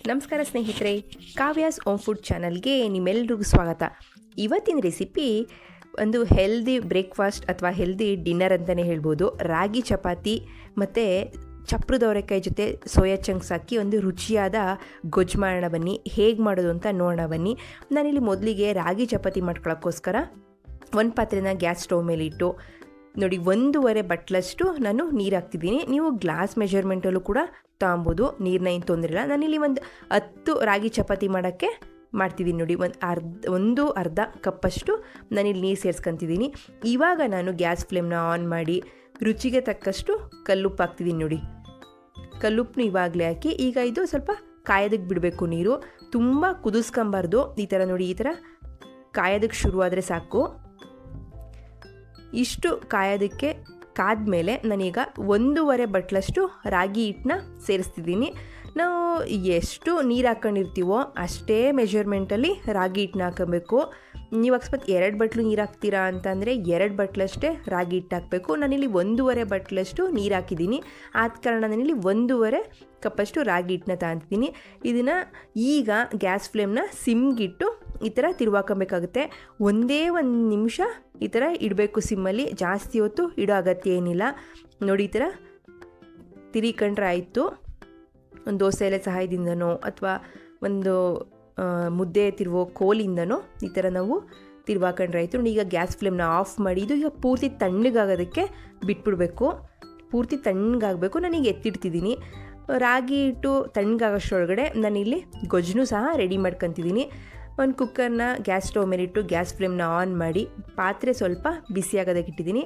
ನಮಸ್ಕಾರ ಸ್ನೇಹಿತರೆ, Kavya's home food ಚಾನಲ್ಗೆ ನಿಮ್ಮೆಲ್ರಿಗೂ ಸ್ವಾಗತ. ಇವತ್ತಿನ ರೆಸಿಪಿ ಒಂದು ಹೆಲ್ದಿ ಬ್ರೇಕ್ಫಾಸ್ಟ್ ಅಥವಾ ಹೆಲ್ದಿ ಡಿನ್ನರ್ ಅಂತಲೇ ಹೇಳ್ಬೋದು. ರಾಗಿ ಚಪಾತಿ ಮತ್ತು ಚಪ್ರದ ಅವರೆಕಾಯಿ ಜೊತೆ ಸೋಯಾ ಚಂಕ್ಸ್ ಹಾಕಿ ಒಂದು ರುಚಿಯಾದ ಗೊಜ್ಜು ಮಾಡೋಣ ಬನ್ನಿ. ಹೇಗೆ ಮಾಡೋದು ಅಂತ ನೋಡೋಣ ಬನ್ನಿ. ನಾನಿಲ್ಲಿ ಮೊದಲಿಗೆ ರಾಗಿ ಚಪಾತಿ ಮಾಡ್ಕೊಳ್ಳೋಕ್ಕೋಸ್ಕರ ಒಂದು ಪಾತ್ರೆನ ಗ್ಯಾಸ್ ಸ್ಟವ್ ಮೇಲೆ ಇಟ್ಟು ನೋಡಿ 1.5 ಬಟ್ಲಷ್ಟು ನಾನು ನೀರು ಹಾಕ್ತಿದ್ದೀನಿ. ನೀವು ಗ್ಲಾಸ್ ಮೆಜರ್ಮೆಂಟಲ್ಲೂ ಕೂಡ ತೊಗೊಬೋದು, ನೀರನ್ನ ಏನು ತೊಂದರೆ ಇಲ್ಲ. ನಾನಿಲ್ಲಿ ಒಂದು 10 ರಾಗಿ ಚಪಾತಿ ಮಾಡೋಕ್ಕೆ ಮಾಡ್ತಿದ್ದೀನಿ. ನೋಡಿ ಒಂದು ಅರ್ಧ ಕಪ್ಪಷ್ಟು ನಾನಿಲ್ಲಿ ನೀರು ಸೇರಿಸ್ಕೊತಿದ್ದೀನಿ. ಇವಾಗ ನಾನು ಗ್ಯಾಸ್ ಫ್ಲೇಮ್ನ ಆನ್ ಮಾಡಿ ರುಚಿಗೆ ತಕ್ಕಷ್ಟು ಕಲ್ಲುಪ್ಪು ಹಾಕ್ತಿದ್ದೀನಿ. ನೋಡಿ ಕಲ್ಲುಪ್ಪು ಇವಾಗಲೇ ಹಾಕಿ ಈಗ ಇದು ಸ್ವಲ್ಪ ಕಾಯೋದಕ್ಕೆ ಬಿಡಬೇಕು. ನೀರು ತುಂಬ ಕುದಿಸ್ಕೊಂಬಾರ್ದು. ಈ ಥರ ನೋಡಿ, ಈ ಥರ ಕಾಯೋದಕ್ಕೆ ಶುರುವಾದರೆ ಸಾಕು. ಇಷ್ಟು ಕಾಯೋದಕ್ಕೆ ಕಾದ್ಮೇಲೆ ನಾನೀಗ 1.5 ಬಟ್ಲಷ್ಟು ರಾಗಿ ಹಿಟ್ಟನ್ನ ಸೇರಿಸ್ತಿದ್ದೀನಿ. ನಾವು ಎಷ್ಟು ನೀರು ಹಾಕ್ಕೊಂಡಿರ್ತೀವೋ ಅಷ್ಟೇ ಮೆಜರ್ಮೆಂಟಲ್ಲಿ ರಾಗಿ ಹಿಟ್ಟನ್ನ ಹಾಕಬೇಕು. ನೀವು ಅಕಸ್ಮಾತ್ 2 ಬಟ್ಲು ನೀರು ಹಾಕ್ತೀರಾ ಅಂತಂದರೆ 2 ಬಟ್ಲಷ್ಟೇ ರಾಗಿ ಹಿಟ್ಟು ಹಾಕಬೇಕು. ನಾನಿಲ್ಲಿ 1.5 ಬಟ್ಲಷ್ಟು ನೀರು ಹಾಕಿದ್ದೀನಿ. ಆದ ಕಾರಣ ನಾನಿಲ್ಲಿ 1.5 ಕಪ್ಪಷ್ಟು ರಾಗಿ ಹಿಟ್ಟನ್ನ ತಗೊಂತಿದ್ದೀನಿ. ಇದನ್ನು ಈಗ ಗ್ಯಾಸ್ ಫ್ಲೇಮ್ನ ಸಿಮ್ಗಿಟ್ಟು ಈ ಥರ ತಿರುವಾಕೊಬೇಕಾಗುತ್ತೆ. ಒಂದೇ 1 ನಿಮಿಷ ಈ ಥರ ಇಡಬೇಕು ಸಿಮ್ಮಲ್ಲಿ, ಜಾಸ್ತಿ ಹೊತ್ತು ಇಡೋ ಅಗತ್ಯ ಏನಿಲ್ಲ. ನೋಡಿ ಈ ಥರ ತಿರಿಕೊಂಡ್ರೆ ಆಯಿತು. ಒಂದು ದೋಸೆ ಎಲೆ ಸಹಾಯದಿಂದನೋ ಅಥವಾ ಒಂದು ಮುದ್ದೆ ತಿರುವೋ ಕೋಲಿಂದನೋ ಈ ಥರ ನಾವು ತಿರುವಾಕೊಂಡ್ರೆ ಆಯಿತು. ನೋಡಿ ಈಗ ಗ್ಯಾಸ್ ಫ್ಲೇಮ್ನ ಆಫ್ ಮಾಡಿ ಇದು ಈಗ ಪೂರ್ತಿ ತಣ್ಣಗಾಗೋದಕ್ಕೆ ಬಿಟ್ಬಿಡಬೇಕು. ಪೂರ್ತಿ ತಣ್ಣಗಾಗಬೇಕು. ನಾನೀಗ ಎತ್ತಿಡ್ತಿದ್ದೀನಿ. ರಾಗಿ ಹಿಟ್ಟು ತಣ್ಣಗಾಗೋಷ್ಟರೊಳಗಡೆ ನಾನಿಲ್ಲಿ ಗೊಜ್ಜನ್ನು ಸಹ ರೆಡಿ ಮಾಡ್ಕೊತಿದ್ದೀನಿ. ಒಂದು ಕುಕ್ಕರ್ನ ಗ್ಯಾಸ್ ಸ್ಟವ್ ಮೇಲಿಟ್ಟು ಗ್ಯಾಸ್ ಫ್ಲೇಮ್ನ ಆನ್ ಮಾಡಿ ಪಾತ್ರೆ ಸ್ವಲ್ಪ ಬಿಸಿಯಾಗೋದಕ್ಕೆ ಇಟ್ಟಿದ್ದೀನಿ.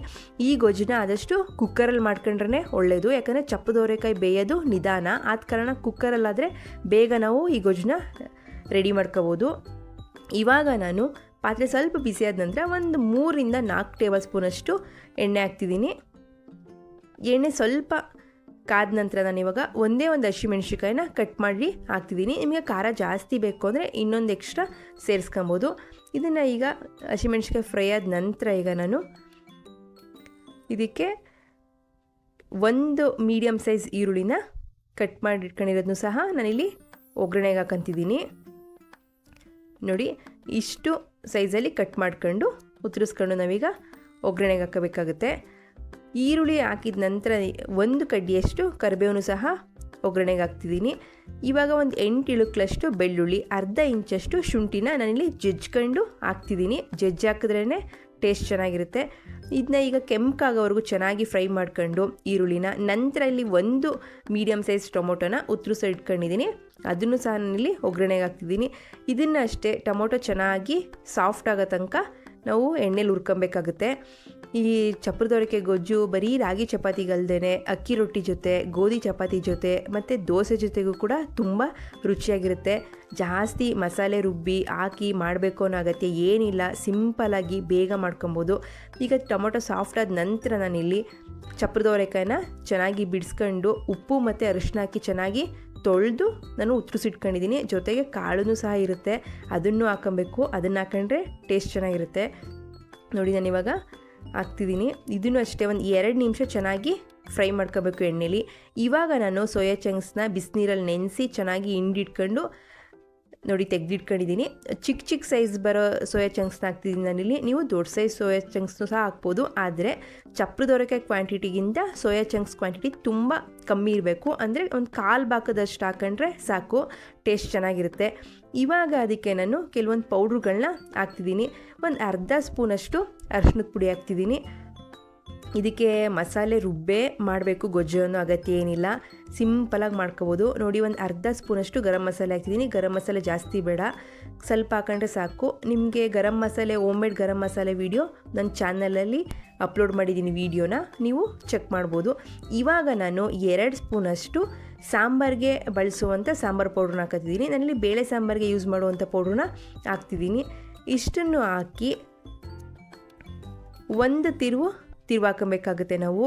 ಈ ಗೊಜ್ಜನ್ನ ಆದಷ್ಟು ಕುಕ್ಕರಲ್ಲಿ ಮಾಡ್ಕೊಂಡ್ರೆ ಒಳ್ಳೆಯದು, ಯಾಕಂದರೆ ಚಪ್ಪದವರೆಕಾಯಿ ಬೇಯೋದು ನಿಧಾನ. ಆದ ಕಾರಣ ಕುಕ್ಕರಲ್ಲಾದರೆ ಬೇಗ ನಾವು ಈ ಗೊಜ್ಜನ್ನ ರೆಡಿ ಮಾಡ್ಕೋಬೋದು. ಇವಾಗ ನಾನು ಪಾತ್ರೆ ಸ್ವಲ್ಪ ಬಿಸಿಯಾದ ನಂತರ ಒಂದು 3 ರಿಂದ 4 ಟೇಬಲ್ ಸ್ಪೂನಷ್ಟು ಎಣ್ಣೆ ಹಾಕ್ತಿದ್ದೀನಿ. ಎಣ್ಣೆ ಸ್ವಲ್ಪ ಕಾದ ನಂತರ ನಾನು ಇವಾಗ ಒಂದೇ ಒಂದು ಹಸಿಮೆಣ್ಸಿಕಾಯಿನ ಕಟ್ ಮಾಡಿ ಹಾಕ್ತಿದ್ದೀನಿ. ನಿಮಗೆ ಖಾರ ಜಾಸ್ತಿ ಬೇಕು ಅಂದರೆ ಇನ್ನೊಂದು ಎಕ್ಸ್ಟ್ರಾ ಸೇರಿಸ್ಕೊಬೋದು. ಇದನ್ನು ಈಗ ಹಸಿಮೆಣ್ಸಿಕಾಯಿ ಫ್ರೈ ಆದ ನಂತರ ಈಗ ನಾನು ಇದಕ್ಕೆ ಒಂದು ಮೀಡಿಯಮ್ ಸೈಜ್ ಈರುಳ್ಳಿನ ಕಟ್ ಮಾಡಿ ಇಟ್ಕೊಂಡಿರೋದನ್ನು ಸಹ ನಾನಿಲ್ಲಿ ಒಗ್ಗರಣೆಗೆ ಹಾಕೊಂತಿದ್ದೀನಿ. ನೋಡಿ ಇಷ್ಟು ಸೈಜಲ್ಲಿ ಕಟ್ ಮಾಡ್ಕೊಂಡು ಉತ್ತರಿಸ್ಕೊಂಡು ನಾವೀಗ ಒಗ್ಗರಣೆಗೆ ಹಾಕಬೇಕಾಗುತ್ತೆ. ಈರುಳ್ಳಿ ಹಾಕಿದ ನಂತರ 1 ಕಡ್ಡಿಯಷ್ಟು ಕರಿಬೇವನ್ನು ಸಹ ಒಗ್ಗರಣೆಗೆ ಹಾಕ್ತಿದ್ದೀನಿ. ಇವಾಗ ಒಂದು 8 ಇಳುಕ್ಲಷ್ಟು ಬೆಳ್ಳುಳ್ಳಿ, ಅರ್ಧ ಇಂಚಷ್ಟು ಶುಂಠಿನ ನಾನಿಲ್ಲಿ ಜಜ್ಕೊಂಡು ಹಾಕ್ತಿದ್ದೀನಿ. ಜಜ್ಜಿ ಹಾಕಿದ್ರೇ ಟೇಸ್ಟ್ ಚೆನ್ನಾಗಿರುತ್ತೆ. ಇದನ್ನ ಈಗ ಕೆಂಪಾಗೋವರೆಗೂ ಚೆನ್ನಾಗಿ ಫ್ರೈ ಮಾಡ್ಕೊಂಡು ಈರುಳ್ಳಿನ, ನಂತರ ಇಲ್ಲಿ ಒಂದು ಮೀಡಿಯಮ್ ಸೈಜ್ ಟೊಮೊಟೊನ ಉತ್ತರಿಸಿ ಇಟ್ಕೊಂಡಿದ್ದೀನಿ. ಅದನ್ನು ಸಹ ನಾನಿಲ್ಲಿ ಒಗ್ಗರಣೆಗೆ ಹಾಕ್ತಿದ್ದೀನಿ. ಇದನ್ನು ಅಷ್ಟೇ ಟೊಮೊಟೊ ಚೆನ್ನಾಗಿ ಸಾಫ್ಟ್ ಆಗೋ ತನಕ ನಾವು ಎಣ್ಣೆಲಿ ಹುರ್ಕೊಬೇಕಾಗುತ್ತೆ. ಈ ಚಪ್ರದವರೆಕಾಯಿ ಗೊಜ್ಜು ಬರೀ ರಾಗಿ ಚಪಾತಿಗಲ್ದೇ ಅಕ್ಕಿ ರೊಟ್ಟಿ ಜೊತೆ, ಗೋಧಿ ಚಪಾತಿ ಜೊತೆ ಮತ್ತು ದೋಸೆ ಜೊತೆಗೂ ಕೂಡ ತುಂಬ ರುಚಿಯಾಗಿರುತ್ತೆ. ಜಾಸ್ತಿ ಮಸಾಲೆ ರುಬ್ಬಿ ಹಾಕಿ ಮಾಡಬೇಕು ಅನ್ನೋ ಅಗತ್ಯ ಏನಿಲ್ಲ. ಸಿಂಪಲಾಗಿ ಬೇಗ ಮಾಡ್ಕೊಬೋದು. ಈಗ ಟೊಮೊಟೊ ಸಾಫ್ಟ್ ಆದ ನಂತರ ನಾನಿಲ್ಲಿ ಚಪ್ರದವರೆಕಾಯಿನ ಚೆನ್ನಾಗಿ ಬಿಡಿಸ್ಕೊಂಡು ಉಪ್ಪು ಮತ್ತು ಅರಿಶಿನ ಹಾಕಿ ಚೆನ್ನಾಗಿ ತೊಳೆದು ನಾನು ಉತ್ತರಿಸಿಟ್ಕೊಂಡಿದ್ದೀನಿ. ಜೊತೆಗೆ ಕಾಳು ಸಹ ಇರುತ್ತೆ, ಅದನ್ನು ಹಾಕೊಬೇಕು. ಅದನ್ನು ಹಾಕೊಂಡ್ರೆ ಟೇಸ್ಟ್ ಚೆನ್ನಾಗಿರುತ್ತೆ. ನೋಡಿ ನಾನಿವಾಗ ಹಾಕ್ತಿದ್ದೀನಿ. ಇದನ್ನು ಅಷ್ಟೇ ಒಂದು 2 ನಿಮಿಷ ಚೆನ್ನಾಗಿ ಫ್ರೈ ಮಾಡ್ಕೋಬೇಕು ಎಣ್ಣೆಲಿ. ಇವಾಗ ನಾನು ಸೋಯಾ ಚಂಕ್ಸ್ನ ಬಿಸಿನೀರಲ್ಲಿ ನೆನೆಸಿ ಚೆನ್ನಾಗಿ ಹಿಂಡಿಟ್ಕೊಂಡು ನೋಡಿ ತೆಗೆದಿಟ್ಕೊಂಡಿದ್ದೀನಿ. ಚಿಕ್ಕ ಸೈಜ್ ಬರೋ ಸೋಯಾ ಚಂಕ್ಸ್ನ ಹಾಕ್ತಿದ್ದೀನಿ ನಾನಿಲ್ಲಿ. ನೀವು ದೊಡ್ಡ ಸೈಜ್ ಸೋಯಾ ಚಂಕ್ಸ್ನು ಸಹ ಹಾಕ್ಬೋದು. ಆದರೆ ಚಪ್ರದವರೆಕಾಯಿ ಕ್ವಾಂಟಿಟಿಗಿಂತ ಸೋಯಾ ಚಂಕ್ಸ್ ಕ್ವಾಂಟಿಟಿ ತುಂಬ ಕಮ್ಮಿ ಇರಬೇಕು. ಅಂದರೆ ಒಂದು 1/4 ಭಾಗದಷ್ಟು ಹಾಕೊಂಡ್ರೆ ಸಾಕು, ಟೇಸ್ಟ್ ಚೆನ್ನಾಗಿರುತ್ತೆ. ಇವಾಗ ಅದಕ್ಕೆ ನಾನು ಕೆಲವೊಂದು ಪೌಡ್ರುಗಳನ್ನ ಹಾಕ್ತಿದ್ದೀನಿ. ಒಂದು ಅರ್ಧ ಸ್ಪೂನಷ್ಟು ಅರಿಶಿನದ ಪುಡಿ ಹಾಕ್ತಿದ್ದೀನಿ. ಇದಕ್ಕೆ ಮಸಾಲೆ ರುಬ್ಬೇ ಮಾಡಬೇಕು ಗೊಜ್ಜು ಅನ್ನೋ ಅಗತ್ಯ ಏನಿಲ್ಲ, ಸಿಂಪಲಾಗಿ ಮಾಡ್ಕೋಬೋದು. ನೋಡಿ ಒಂದು ಅರ್ಧ ಸ್ಪೂನಷ್ಟು ಗರಂ ಮಸಾಲೆ ಹಾಕ್ತಿದ್ದೀನಿ. ಗರಂ ಮಸಾಲೆ ಜಾಸ್ತಿ ಬೇಡ, ಸ್ವಲ್ಪ ಹಾಕೊಂಡ್ರೆ ಸಾಕು. ನಿಮಗೆ garam masala, home made garam masala video ನನ್ನ ಚಾನಲಲ್ಲಿ ಅಪ್ಲೋಡ್ ಮಾಡಿದ್ದೀನಿ, ವಿಡಿಯೋನ ನೀವು ಚೆಕ್ ಮಾಡ್ಬೋದು. ಇವಾಗ ನಾನು 2 ಸ್ಪೂನಷ್ಟು ಸಾಂಬಾರಿಗೆ ಬಳಸುವಂಥ ಸಾಂಬಾರು ಪೌಡ್ರನ್ನ ಹಾಕ್ತಿದ್ದೀನಿ. ನಾನಿಲ್ಲಿ ಬೇಳೆ ಸಾಂಬಾರಿಗೆ ಯೂಸ್ ಮಾಡುವಂಥ ಪೌಡ್ರನ್ನ ಹಾಕ್ತಿದ್ದೀನಿ. ಇಷ್ಟನ್ನು ಹಾಕಿ ಒಂದು ತಿರುವಾಕಬೇಕಾಗುತ್ತೆ ನಾವು.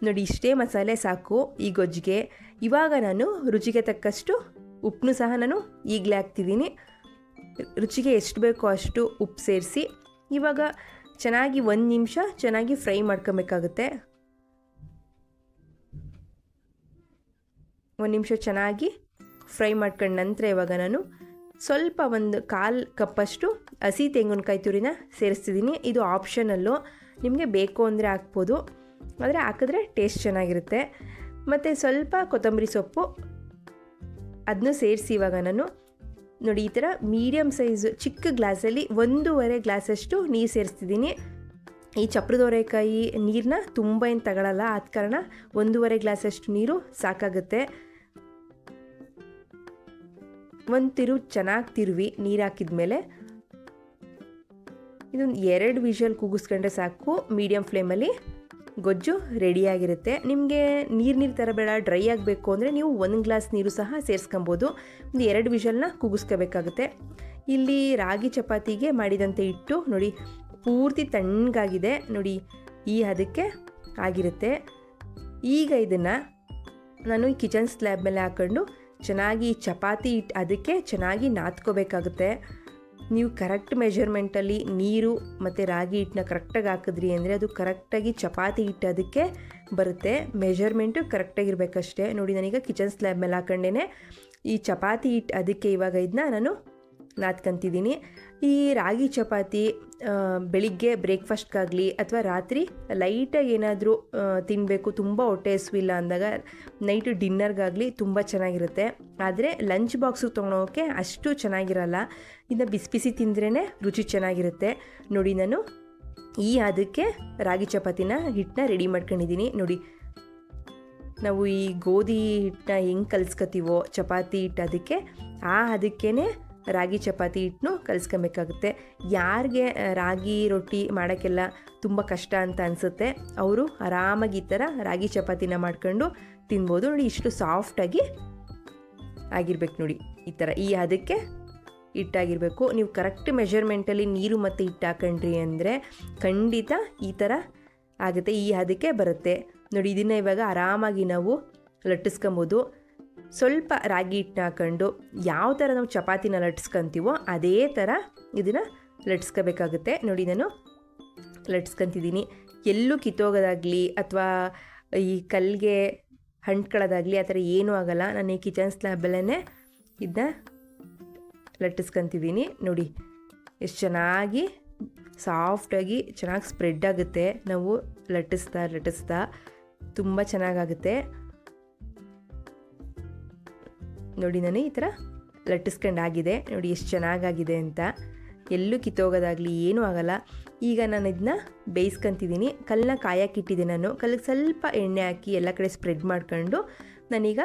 ನೋಡಿ ಇಷ್ಟೇ ಮಸಾಲೆ ಸಾಕು ಈ ಗೊಜ್ಜಿಗೆ. ಇವಾಗ ನಾನು ರುಚಿಗೆ ತಕ್ಕಷ್ಟು ಉಪ್ಪನ್ನು ಸಹ ನಾನು ಈಗಲೇ ಹಾಕ್ತಿದ್ದೀನಿ. ರುಚಿಗೆ ಎಷ್ಟು ಬೇಕೋ ಅಷ್ಟು ಉಪ್ಪು ಸೇರಿಸಿ ಇವಾಗ ಚೆನ್ನಾಗಿ 1 ನಿಮಿಷ ಚೆನ್ನಾಗಿ ಫ್ರೈ ಮಾಡ್ಕೊಬೇಕಾಗುತ್ತೆ. 1 ನಿಮಿಷ ಚೆನ್ನಾಗಿ ಫ್ರೈ ಮಾಡ್ಕೊಂಡ ನಂತರ ಇವಾಗ ನಾನು ಸ್ವಲ್ಪ ಒಂದು 1/4 ಕಪ್ಪಷ್ಟು ಹಸಿ ತೆಂಗಿನಕಾಯಿ ತುರಿನ ಸೇರಿಸ್ತಿದ್ದೀನಿ. ಇದು ಆಪ್ಷನಲ್ಲು, ನಿಮಗೆ ಬೇಕು ಅಂದರೆ ಹಾಕ್ಬೋದು, ಆದರೆ ಹಾಕಿದ್ರೆ ಟೇಸ್ಟ್ ಚೆನ್ನಾಗಿರುತ್ತೆ. ಮತ್ತು ಸ್ವಲ್ಪ ಕೊತ್ತಂಬರಿ ಸೊಪ್ಪು ಅದನ್ನು ಸೇರಿಸಿ ಇವಾಗ ನಾನು ನೋಡಿ ಈ ಥರ ಮೀಡಿಯಮ್ ಸೈಜು ಚಿಕ್ಕ ಗ್ಲಾಸಲ್ಲಿ 1.5 ಗ್ಲಾಸಷ್ಟು ನೀರು ಸೇರಿಸ್ತಿದ್ದೀನಿ. ಈ ಚಪ್ರದೋರೆಕಾಯಿ ನೀರನ್ನ ತುಂಬ ಏನು ತಗೊಳ್ಳಲ್ಲ, ಆದ ಕಾರಣ 1.5 ಗ್ಲಾಸಷ್ಟು ನೀರು ಸಾಕಾಗುತ್ತೆ. ಒಂದು ತಿರುವು ಚೆನ್ನಾಗಿ ತಿರುವಿ ನೀರು ಹಾಕಿದ್ಮೇಲೆ ಇದೊಂದು 2 ವಿಷಲ್ ಕೂಗಿಸ್ಕೊಂಡ್ರೆ ಸಾಕು. ಮೀಡಿಯಮ್ ಫ್ಲೇಮಲ್ಲಿ ಗೊಜ್ಜು ರೆಡಿಯಾಗಿರುತ್ತೆ. ನಿಮಗೆ ನೀರು ಥರ ಬೇಡ, ಡ್ರೈ ಆಗಬೇಕು ಅಂದರೆ ನೀವು 1 ಗ್ಲಾಸ್ ನೀರು ಸಹ ಸೇರಿಸ್ಕೊಬೋದು. ಒಂದು 2 ವಿಷಲ್ನ ಕೂಗಿಸ್ಕೋಬೇಕಾಗುತ್ತೆ. ಇಲ್ಲಿ ರಾಗಿ ಚಪಾತಿಗೆ ಮಾಡಿದಂಥ ಹಿಟ್ಟು ನೋಡಿ ಪೂರ್ತಿ ತಣ್ಣಗಾಗಿದೆ ನೋಡಿ, ಈ ಹದಕ್ಕೆ ಆಗಿರುತ್ತೆ. ಈಗ ಇದನ್ನು ನಾನು ಈ ಕಿಚನ್ ಸ್ಲ್ಯಾಬ್ ಮೇಲೆ ಹಾಕ್ಕೊಂಡು ಚೆನ್ನಾಗಿ ಚಪಾತಿ ಹಿಟ್ಟು ಅದಕ್ಕೆ ಚೆನ್ನಾಗಿ ನಾದ್ಕೋಬೇಕಾಗುತ್ತೆ. ನೀವು ಕರೆಕ್ಟ್ ಮೆಷರ್ಮೆಂಟಲ್ಲಿ ನೀರು ಮತ್ತು ರಾಗಿ ಹಿಟ್ಟನ್ನ ಕರೆಕ್ಟಾಗಿ ಹಾಕಿದ್ರಿ ಅಂದರೆ ಅದು ಕರೆಕ್ಟಾಗಿ ಚಪಾತಿ ಹಿಟ್ಟು ಅದಕ್ಕೆ ಬರುತ್ತೆ. ಮೆಷರ್ಮೆಂಟು ಕರೆಕ್ಟಾಗಿರಬೇಕಷ್ಟೇ. ನೋಡಿ ನಾನೀಗ ಕಿಚನ್ ಸ್ಲ್ಯಾಬ್ ಮೇಲೆ ಹಾಕೊಂಡೇ ಈ ಚಪಾತಿ ಹಿಟ್ಟು ಅದಕ್ಕೆ ಇವಾಗ ಇದನ್ನ ನಾನು ನಾದ್ಕೊತಿದ್ದೀನಿ. ಈ ರಾಗಿ ಚಪಾತಿ ಬೆಳಿಗ್ಗೆ ಬ್ರೇಕ್ಫಾಸ್ಟ್ಗಾಗಲಿ ಅಥವಾ ರಾತ್ರಿ ಲೈಟಾಗಿ ಏನಾದರೂ ತಿನ್ನಬೇಕು, ತುಂಬ ಹೊಟ್ಟೆ ಹಸಿವಿಲ್ಲ ಅಂದಾಗ ನೈಟು ಡಿನ್ನರ್ಗಾಗಲಿ ತುಂಬ ಚೆನ್ನಾಗಿರುತ್ತೆ. ಆದರೆ ಲಂಚ್ ಬಾಕ್ಸಿಗೆ ತೊಗೊಳೋಕ್ಕೆ ಅಷ್ಟು ಚೆನ್ನಾಗಿರಲ್ಲ. ಇದನ್ನು ಬಿಸಿ ಬಿಸಿ ತಿಂದ್ರೇ ರುಚಿ ಚೆನ್ನಾಗಿರುತ್ತೆ. ನೋಡಿ ನಾನು ಈ ಅದಕ್ಕೆ ರಾಗಿ ಚಪಾತಿನ ಹಿಟ್ಟನ್ನ ರೆಡಿ ಮಾಡ್ಕೊಂಡಿದ್ದೀನಿ. ನೋಡಿ ನಾವು ಈ ಗೋಧಿ ಹಿಟ್ಟನ್ನ ಹೆಂಗೆ ಕಲಿಸ್ಕೊತೀವೋ ಚಪಾತಿ ಹಿಟ್ಟು ಅದಕ್ಕೆ ರಾಗಿ ಚಪಾತಿ ಹಿಟ್ಟನ್ನು ಕಲಿಸ್ಕೊಬೇಕಾಗುತ್ತೆ. ಯಾರಿಗೆ ರಾಗಿ ರೊಟ್ಟಿ ಮಾಡೋಕ್ಕೆಲ್ಲ ತುಂಬ ಕಷ್ಟ ಅಂತ ಅನಿಸುತ್ತೆ ಅವರು ಆರಾಮಾಗಿ ಈ ಥರ ರಾಗಿ ಚಪಾತಿನ ಮಾಡ್ಕೊಂಡು ತಿನ್ಬೋದು. ನೋಡಿ ಇಷ್ಟು ಸಾಫ್ಟಾಗಿ ಆಗಿರ್ಬೇಕು. ನೋಡಿ ಈ ಥರ ಈ ಅದಕ್ಕೆ ಹಿಟ್ಟಾಗಿರಬೇಕು. ನೀವು ಕರೆಕ್ಟ್ ಮೆಷರ್ಮೆಂಟಲ್ಲಿ ನೀರು ಮತ್ತು ಹಿಟ್ಟು ಹಾಕೊಂಡ್ರಿ ಅಂದರೆ ಖಂಡಿತ ಈ ಥರ ಆಗುತ್ತೆ, ಈ ಅದಕ್ಕೆ ಬರುತ್ತೆ. ನೋಡಿ ಇದನ್ನು ಇವಾಗ ಆರಾಮಾಗಿ ನಾವು ಲಟ್ಟಿಸ್ಕೊಬೋದು. ಸ್ವಲ್ಪ ರಾಗಿ ಹಿಟ್ಟನ್ನ ಹಾಕೊಂಡು ಯಾವ ಥರ ನಾವು ಚಪಾತಿನ ಲಟ್ಸ್ಕೊತೀವೋ ಅದೇ ಥರ ಇದನ್ನು ಲಟ್ಸ್ಕೋಬೇಕಾಗುತ್ತೆ. ನೋಡಿ ನಾನು ಲಟ್ಸ್ಕೊತಿದ್ದೀನಿ. ಎಲ್ಲೂ ಕಿತ್ತೋಗೋದಾಗಲಿ ಅಥವಾ ಈ ಕಲ್ಲಿಗೆ ಅಂಟ್ಕೊಳ್ಳೋದಾಗಲಿ ಆ ಥರ ಏನೂ ಆಗೋಲ್ಲ. ನಾನು ಈ ಕಿಚನ್ ಸ್ಲ್ಯಾಬಲ್ಲೇ ಇದನ್ನ ಲಟ್ಟಿಸ್ಕೊತಿದ್ದೀನಿ. ನೋಡಿ ಎಷ್ಟು ಚೆನ್ನಾಗಿ ಸಾಫ್ಟಾಗಿ ಚೆನ್ನಾಗಿ ಸ್ಪ್ರೆಡ್ ಆಗುತ್ತೆ. ನಾವು ಲಟ್ಟಿಸ್ತಾ ತುಂಬ ಚೆನ್ನಾಗಾಗುತ್ತೆ. ನೋಡಿ ನಾನು ಈ ಥರ ಲಟ್ಟಿಸ್ಕೊಂಡಾಗಿದೆ. ನೋಡಿ ಎಷ್ಟು ಚೆನ್ನಾಗಾಗಿದೆ ಅಂತ, ಎಲ್ಲೂ ಕಿತ್ತೋಗೋದಾಗಲಿ ಏನೂ ಆಗೋಲ್ಲ. ಈಗ ನಾನು ಇದನ್ನ ಬೇಯಿಸ್ಕೊತಿದ್ದೀನಿ. ಕಲ್ಲನ್ನ ಕಾಯಕ್ಕಿಟ್ಟಿದ್ದೆ ನಾನು. ಕಲ್ಲಿಗೆ ಸ್ವಲ್ಪ ಎಣ್ಣೆ ಹಾಕಿ ಎಲ್ಲ ಕಡೆ ಸ್ಪ್ರೆಡ್ ಮಾಡ್ಕೊಂಡು ನಾನೀಗ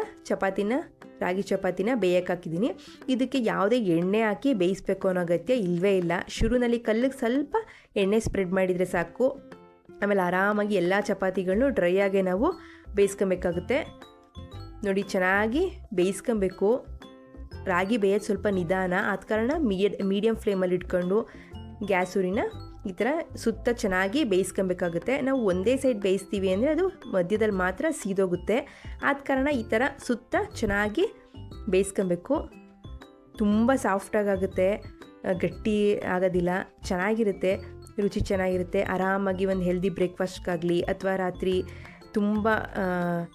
ರಾಗಿ ಚಪಾತಿನ ಬೇಯಕ್ಕೆ ಹಾಕಿದ್ದೀನಿ. ಇದಕ್ಕೆ ಯಾವುದೇ ಎಣ್ಣೆ ಹಾಕಿ ಬೇಯಿಸ್ಬೇಕು ಅನ್ನೋ ಅಗತ್ಯ ಇಲ್ಲವೇ ಇಲ್ಲ. ಶುರುವಿನಲ್ಲಿ ಕಲ್ಲಿಗೆ ಸ್ವಲ್ಪ ಎಣ್ಣೆ ಸ್ಪ್ರೆಡ್ ಮಾಡಿದರೆ ಸಾಕು. ಆಮೇಲೆ ಆರಾಮಾಗಿ ಎಲ್ಲ ಚಪಾತಿಗಳನ್ನು ಡ್ರೈ ಆಗೇ ನಾವು ಬೇಯಿಸ್ಕೊಬೇಕಾಗುತ್ತೆ. ನೋಡಿ ಚೆನ್ನಾಗಿ ಬೇಯಿಸ್ಕೊಬೇಕು. ರಾಗಿ ಬೇಯೋದು ಸ್ವಲ್ಪ ನಿಧಾನ, ಆದ ಕಾರಣ ಮೀಡಿಯಮ್ ಫ್ಲೇಮಲ್ಲಿ ಇಟ್ಕೊಂಡು ಗ್ಯಾಸ್ ಉರಿನ ಈ ಥರ ಸುತ್ತ ಚೆನ್ನಾಗಿ ಬೇಯಿಸ್ಕೊಬೇಕಾಗುತ್ತೆ. ನಾವು ಒಂದೇ ಸೈಡ್ ಬೇಯಿಸ್ತೀವಿ ಅಂದರೆ ಅದು ಮಧ್ಯದಲ್ಲಿ ಮಾತ್ರ ಸೀದೋಗುತ್ತೆ. ಆದ ಕಾರಣ ಈ ಥರ ಸುತ್ತ ಚೆನ್ನಾಗಿ ಬೇಯಿಸ್ಕೊಬೇಕು. ತುಂಬ ಸಾಫ್ಟಾಗುತ್ತೆ, ಗಟ್ಟಿ ಆಗೋದಿಲ್ಲ, ಚೆನ್ನಾಗಿರುತ್ತೆ, ರುಚಿ ಚೆನ್ನಾಗಿರುತ್ತೆ. ಆರಾಮಾಗಿ ಒಂದು ಹೆಲ್ದಿ ಬ್ರೇಕ್ಫಾಸ್ಟ್ಗಾಗಲಿ ಅಥವಾ ರಾತ್ರಿ ತುಂಬ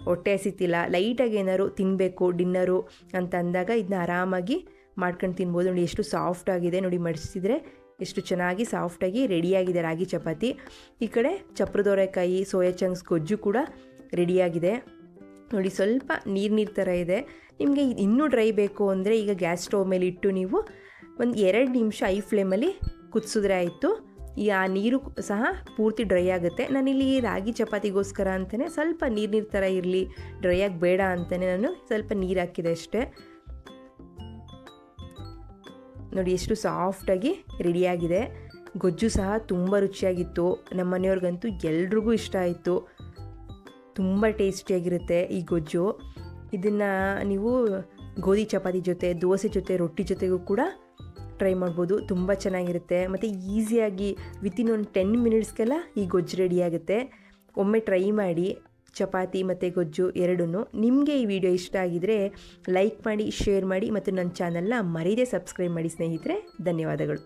ಹೊಟ್ಟೆ ಹಸಿತಿಲ್ಲ, ಲೈಟಾಗಿ ಏನಾದ್ರು ತಿನ್ನಬೇಕು ಡಿನ್ನರು ಅಂತ ಅಂದಾಗ ಇದನ್ನ ಆರಾಮಾಗಿ ಮಾಡ್ಕೊಂಡು ತಿನ್ಬೋದು. ನೋಡಿ ಎಷ್ಟು ಸಾಫ್ಟಾಗಿದೆ. ನೋಡಿ ಮಡಿಸಿದ್ರೆ ಎಷ್ಟು ಚೆನ್ನಾಗಿ ಸಾಫ್ಟಾಗಿ ರೆಡಿಯಾಗಿದೆ ರಾಗಿ ಚಪಾತಿ. ಈ ಕಡೆ ಚಪ್ರದೋರೆಕಾಯಿ ಸೋಯಾ ಚಂಕ್ಸ್ ಗೊಜ್ಜು ಕೂಡ ರೆಡಿಯಾಗಿದೆ. ನೋಡಿ ಸ್ವಲ್ಪ ನೀರು ಥರ ಇದೆ. ನಿಮಗೆ ಇನ್ನೂ ಡ್ರೈ ಬೇಕು ಅಂದರೆ ಈಗ ಗ್ಯಾಸ್ ಸ್ಟವ್ ಮೇಲೆ ಇಟ್ಟು ನೀವು ಒಂದು 2 ನಿಮಿಷ ಐ ಫ್ಲೇಮಲ್ಲಿ ಕುದಿಸಿದ್ರೆ ಆಯಿತು. ಆ ನೀರು ಸಹ ಪೂರ್ತಿ ಡ್ರೈ ಆಗುತ್ತೆ. ನಾನಿಲ್ಲಿ ರಾಗಿ ಚಪಾತಿಗೋಸ್ಕರ ಅಂತಲೇ ಸ್ವಲ್ಪ ನೀರು ಥರ ಇರಲಿ, ಡ್ರೈ ಆಗಿ ಬೇಡ ಅಂತಲೇ ನಾನು ಸ್ವಲ್ಪ ನೀರು ಹಾಕಿದೆ ಅಷ್ಟೇ. ನೋಡಿ ಎಷ್ಟು ಸಾಫ್ಟಾಗಿ ರೆಡಿಯಾಗಿದೆ. ಗೊಜ್ಜು ಸಹ ತುಂಬ ರುಚಿಯಾಗಿತ್ತು. ನಮ್ಮ ಮನೆಯವ್ರಿಗಂತೂ ಎಲ್ರಿಗೂ ಇಷ್ಟ ಆಯಿತು. ತುಂಬ ಟೇಸ್ಟಿಯಾಗಿರುತ್ತೆ ಈ ಗೊಜ್ಜು. ಇದನ್ನು ನೀವು ಗೋಧಿ ಚಪಾತಿ ಜೊತೆ, ದೋಸೆ ಜೊತೆ, ರೊಟ್ಟಿ ಜೊತೆಗೂ ಕೂಡ ಟ್ರೈ ಮಾಡ್ಬೋದು. ತುಂಬ ಚೆನ್ನಾಗಿರುತ್ತೆ ಮತ್ತು ಈಸಿಯಾಗಿ ವಿತಿನ್ ಒಂದು 10 ಮಿನಿಟ್ಸ್ಗೆಲ್ಲ ಈ ಗೊಜ್ಜು ರೆಡಿಯಾಗುತ್ತೆ. ಒಮ್ಮೆ ಟ್ರೈ ಮಾಡಿ ಚಪಾತಿ ಮತ್ತು ಗೊಜ್ಜು ಎರಡೂ. ನಿಮಗೆ ಈ ವಿಡಿಯೋ ಇಷ್ಟ ಆಗಿದರೆ ಲೈಕ್ ಮಾಡಿ, ಶೇರ್ ಮಾಡಿ ಮತ್ತು ನನ್ನ ಚಾನಲ್ನ ಮರೀದೇ ಸಬ್ಸ್ಕ್ರೈಬ್ ಮಾಡಿ ಸ್ನೇಹಿತರೆ. ಧನ್ಯವಾದಗಳು.